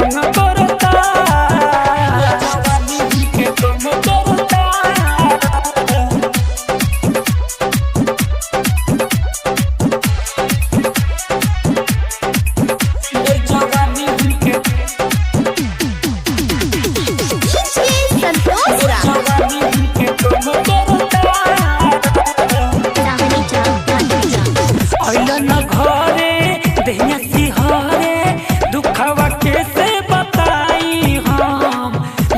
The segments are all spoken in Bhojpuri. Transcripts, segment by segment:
तंग करता, जवानी हमके तंग करता। जवानी हमके अइलन घरे देहिया सिहरे, दुखवा कैसे बताई हम।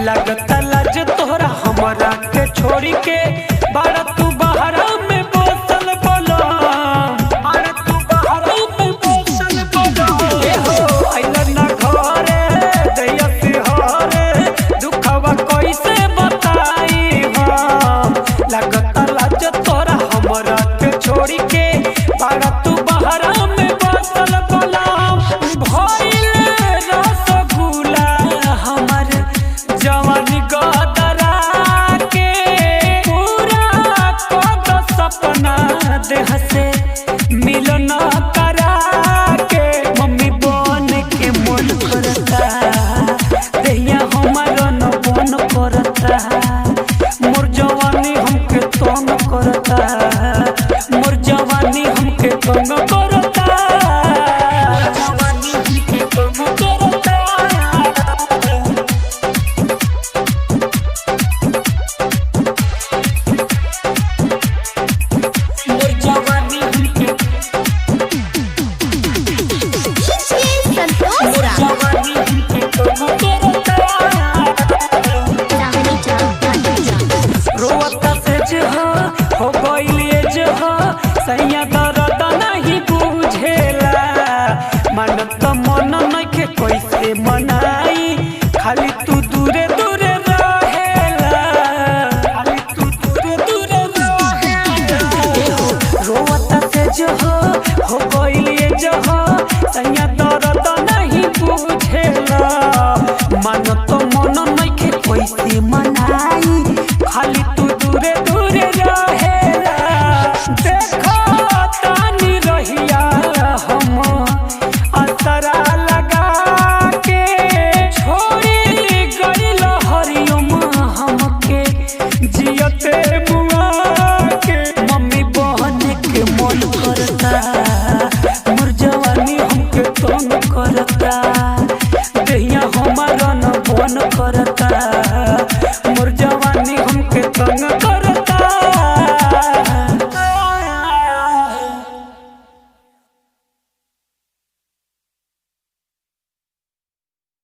लगता लाज तोहरा हमरा के छोड़ी के, बड़ा तू बहरा में बसल बोला, बड़ा तू बहरा में बसल बोला। अइलन घरे देहिया सिहरे, दुखवा कैसे बताई हम। लगता लाज तोहरा हमरा के छोड़ी के, बड़ा तू बहरा में बसल गुलाम। भइल रसगुल्ला हमर जवानी गदरा के, पूरा कद सपना देह से मिलन करा के। मम्मी बन के मन करता,